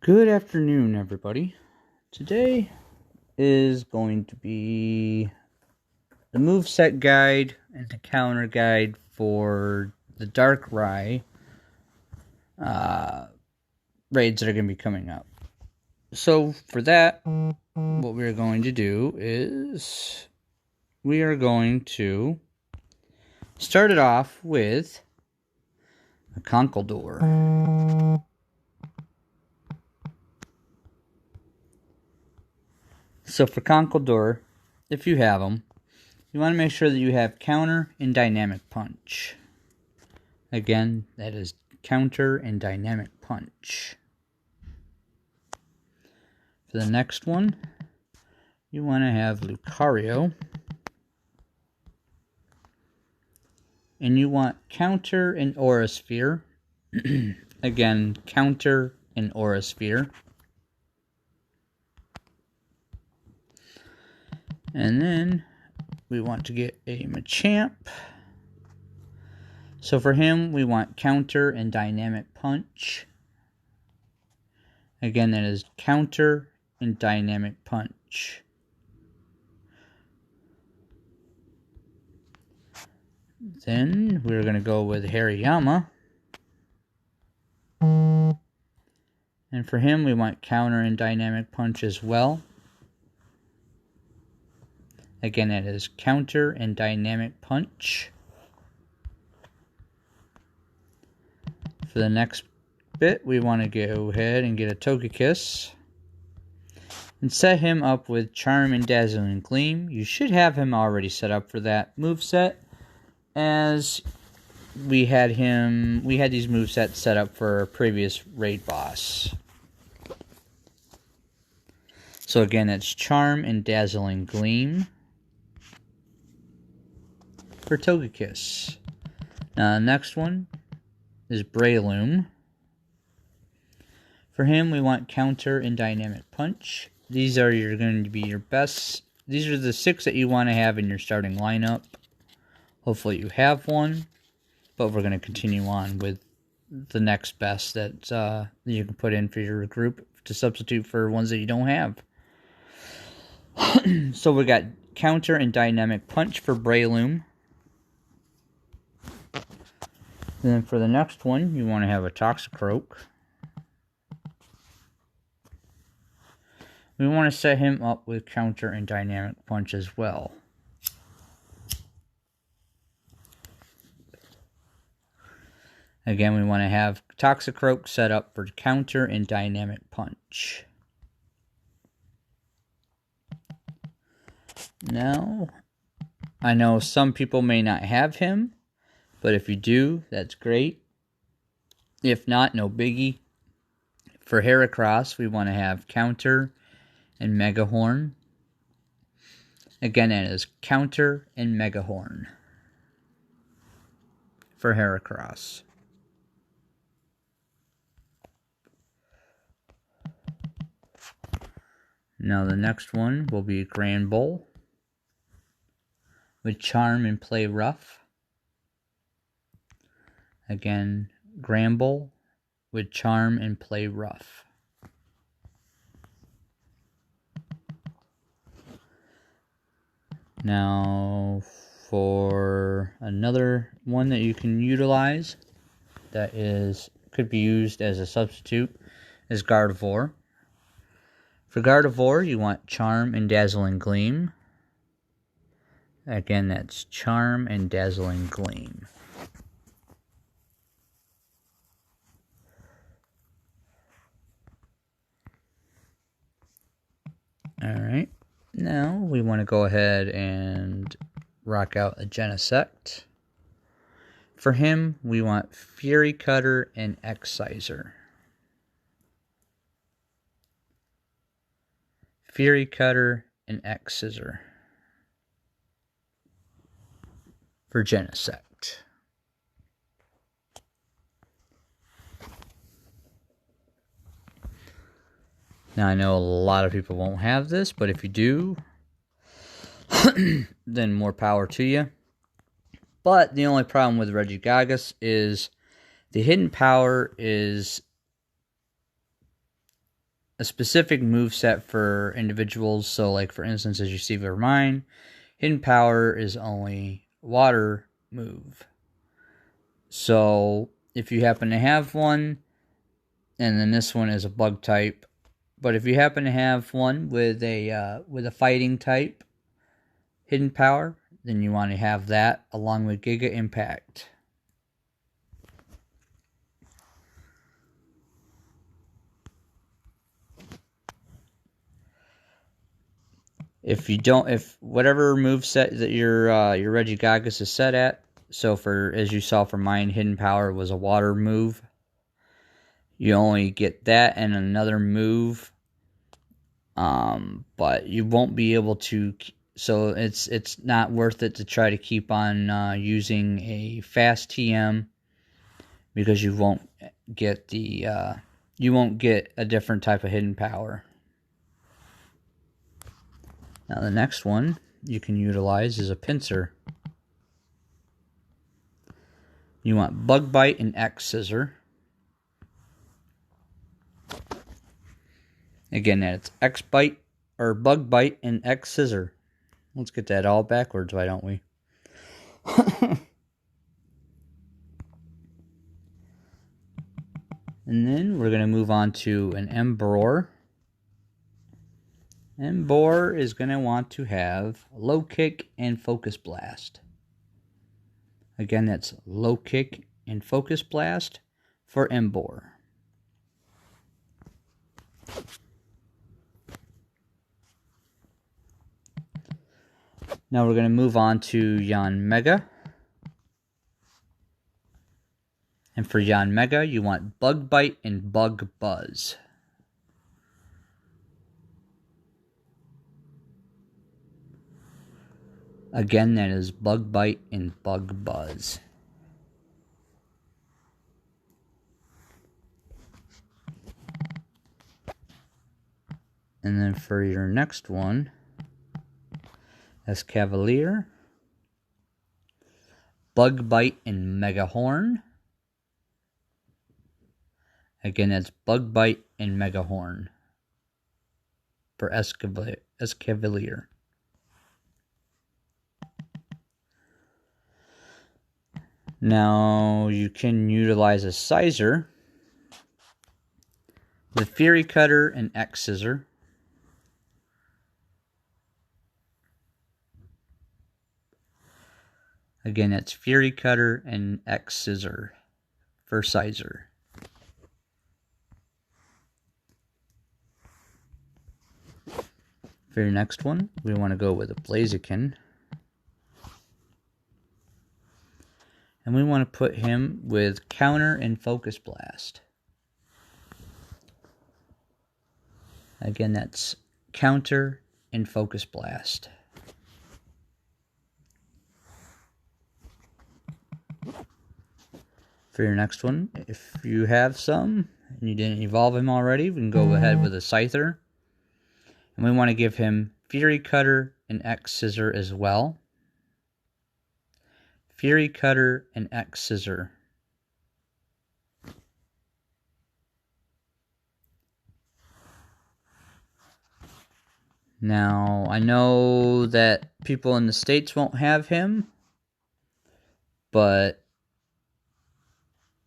Good afternoon, everybody. Today is going to be the moveset guide and the counter guide for the Darkrai raids that are going to be coming up. So for that, what we're going to do is we are going to start it off with a Door. So for Door, if you have them, you want to make sure that you have counter and dynamic punch. Again, that is counter and dynamic punch. For the next one, you want to have Lucario. And you want counter and Aura Sphere. Again, counter and Aura Sphere. And then we want to get a Machamp. So for him, we want counter and dynamic punch. Again, that is counter and dynamic punch. Then we're going to go with Hariyama. And for him, we want counter and dynamic punch as well. Again, that is counter and dynamic punch. For the next bit, we want to go ahead and get a Togekiss. And set him up with Charm and Dazzling Gleam. You should have him already set up for that moveset, as we had these movesets set up for a previous raid boss. So again, that's Charm and Dazzling Gleam for Togekiss. Now the next one is Braylon. For him, we want counter and dynamic punch. These are going to be your best. These are the 6 that you want to have in your starting lineup. Hopefully you have one, but we're going to continue on with the next best that you can put in for your group to substitute for ones that you don't have. So we got counter and dynamic punch for Braylon. Then for the next one, you want to have a Croak. We want to set him up with counter and dynamic punch as well. Again, we want to have Croak set up for counter and dynamic punch. Now, I know some people may not have him, but if you do, that's great. If not, no biggie. For Heracross, we want to have counter and Mega Horn. Again, that is counter and Mega Horn for Heracross. Now the next one will be Granbull with Charm and Play Rough. Again, Granbull with Charm and Play Rough. Now for another one that you can utilize that could be used as a substitute is Gardevoir. For Gardevoir, you want Charm and Dazzling Gleam. Again, that's Charm and Dazzling Gleam. Alright, now we want to go ahead and rock out a Genesect. For him, we want Fury Cutter and Exciser. Fury Cutter and X Scissor for Genesect. Now I know a lot of people won't have this, but if you do, then more power to you. But the only problem with Regigigas is the hidden power is a specific move set for individuals. So, like for instance, as you see for mine, Hidden Power is only water move. So, if you happen to have one, and then this one is a bug type, but if you happen to have one with a fighting type Hidden Power, then you want to have that along with Giga Impact. If whatever move set that your Regigigas is set at, so as you saw for mine, Hidden Power was a water move. You only get that and another move, but you won't be able to. So it's not worth it to try to keep on using a fast TM, because you won't get a different type of Hidden Power. Now the next one you can utilize is a Pincer. You want Bug Bite and X Scissor. Again, that's X Bite or Bug Bite and X Scissor. Let's get that all backwards, why don't we? And then we're going to move on to an Embroidery. Embroidery is going to want to have Low Kick and Focus Blast. Again, that's Low Kick and Focus Blast for Embroidery. Now we're going to move on to Yanmega. And for Yanmega, you want Bug Bite and Bug Buzz. Again, that is Bug Bite and Bug Buzz. And then for your next one, that's Cavalier, Bug Bite and Mega Horn. Again, that's Bug Bite and Mega Horn for Escavalier. Now you can utilize a Scyther, the Fury Cutter and X Scissor. Again, that's Fury Cutter and X Scissor for Scyther. For your next one, we want to go with a Blaziken. And we want to put him with Counter and Focus Blast. Again, that's Counter and Focus Blast. For your next one, if you have some and you didn't evolve him already, we can go ahead with a Scyther. And we want to give him Fury Cutter and X Scissor as well. Fury Cutter and X Scissor. Now, I know that people in the States won't have him, but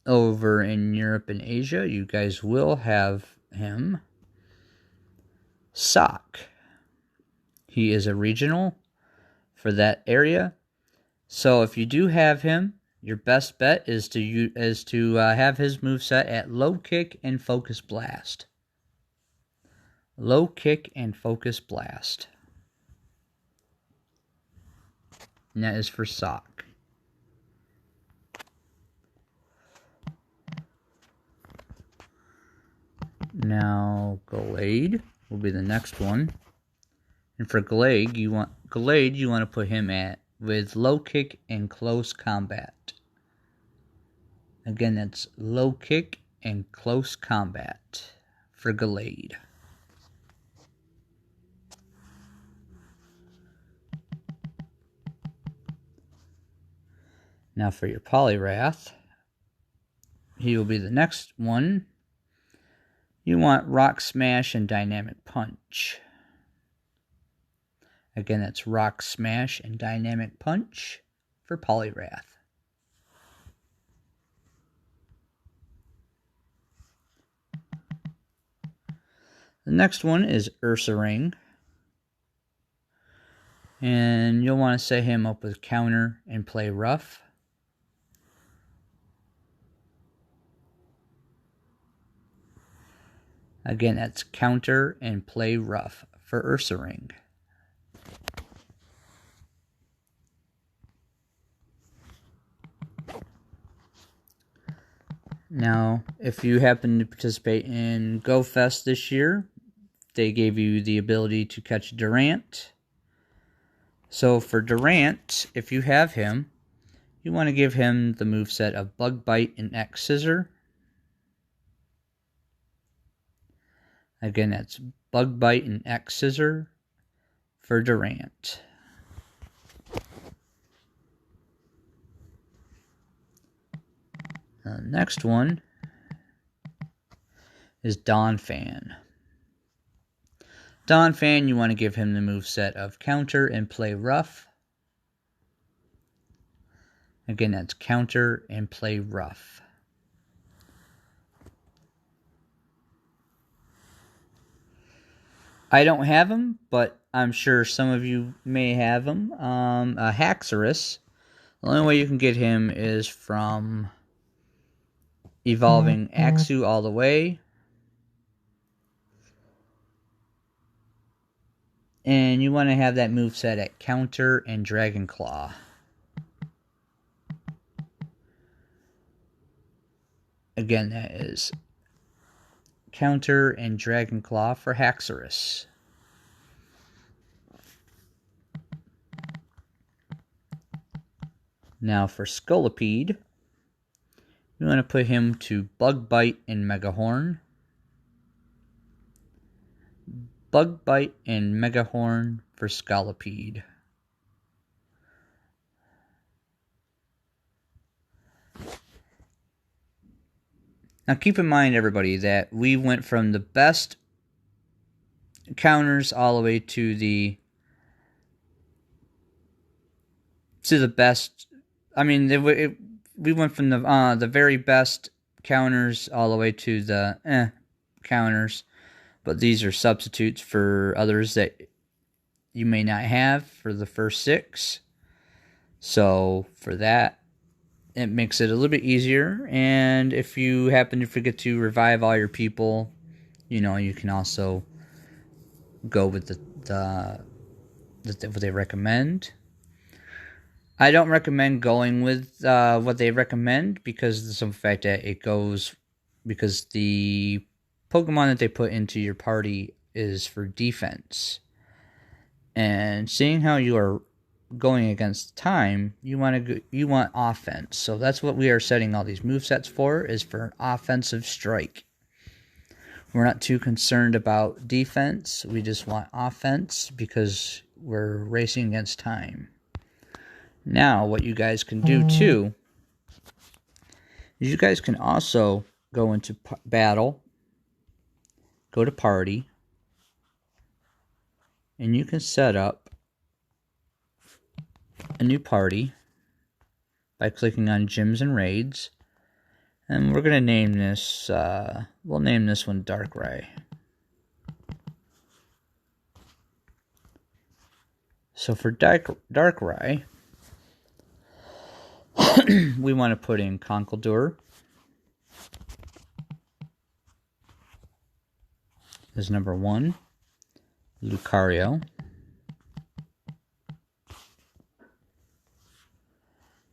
over in Europe and Asia, you guys will have him. Sock. He is a regional for that area. So if you do have him, your best bet is to have his moveset at Low Kick and Focus Blast. Low Kick and Focus Blast. And that is for Sock. Now Glade will be the next one. And for Glade, you want to put him at with Low Kick and Close Combat. Again, that's Low Kick and Close Combat for Glade. Now for your Poliwrath, he will be the next one. You want Rock Smash and Dynamic Punch. Again, that's Rock Smash and Dynamic Punch for Poliwrath. The next one is Ursaring. And you'll want to set him up with Counter and play Rough. Again, that's Counter and play Rough for Ursaring. Now, if you happen to participate in Go Fest this year, they gave you the ability to catch Durant. So for Durant, if you have him, you want to give him the moveset of Bug Bite and X Scissor. Again, that's Bug Bite and X Scissor for Durant. The next one is Dawnfan. Dawnfan, you want to give him the moveset of Counter and play Rough. Again, that's Counter and play Rough. I don't have him, but I'm sure some of you may have him. A Haxorus. The only way you can get him is from evolving Axew all the way. And you want to have that moveset at Counter and Dragon Claw. Again, that is Counter and Dragon Claw for Haxorus. Now for Scolipede, you want to put him to Bug Bite and Mega Horn. Bug Bite and Mega Horn for Scolipede. Now keep in mind, everybody, that we went from the best counters all the way to the best. I mean, we went from the very best counters all the way to the counters. But these are substitutes for others that you may not have for the first 6. So for that, it makes it a little bit easier. And if you happen to forget to revive all your people, you know, you can also go with what they recommend. I don't recommend going with what they recommend because of the simple fact that because the Pokemon that they put into your party is for defense. And seeing how you are going against time, you want offense. So that's what we are setting all these movesets for, is for offensive strike. We're not too concerned about defense. We just want offense because we're racing against time. Now, what you guys can do too is you guys can also go into battle. Go to party, and you can set up a new party by clicking on gyms and raids. And we're going to name this, we'll name this one Darkrai. So for Darkrai, we want to put in Conkeldurr is number 1, Lucario,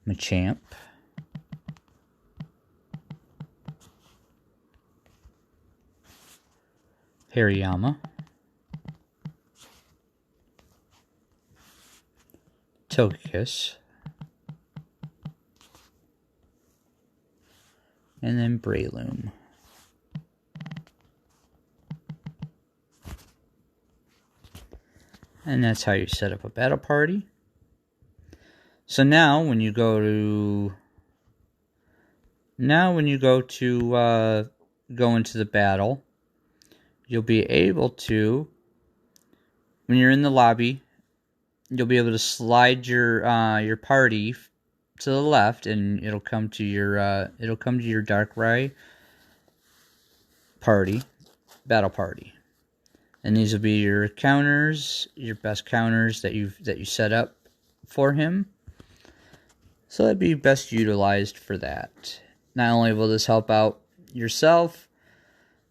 Machamp, Hariyama, Togekiss, and then Braylon. And that's how you set up a battle party. So now when you go into the battle, you'll be able to, when you're in the lobby, you'll be able to slide your party to the left, and it'll come to your Darkrai party, battle party. And these will be your counters, your best counters that you set up for him. So that'd be best utilized for that. Not only will this help out yourself,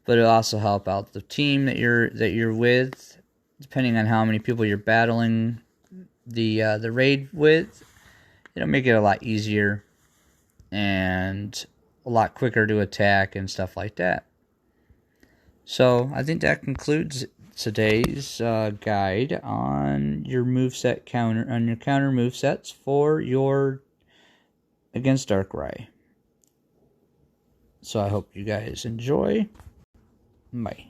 but it'll also help out the team that you're with, depending on how many people you're battling the raid with. It'll make it a lot easier and a lot quicker to attack and stuff like that. So I think that concludes today's guide on your moveset counter, on your counter movesets for your against Darkrai. So I hope you guys enjoy. Bye.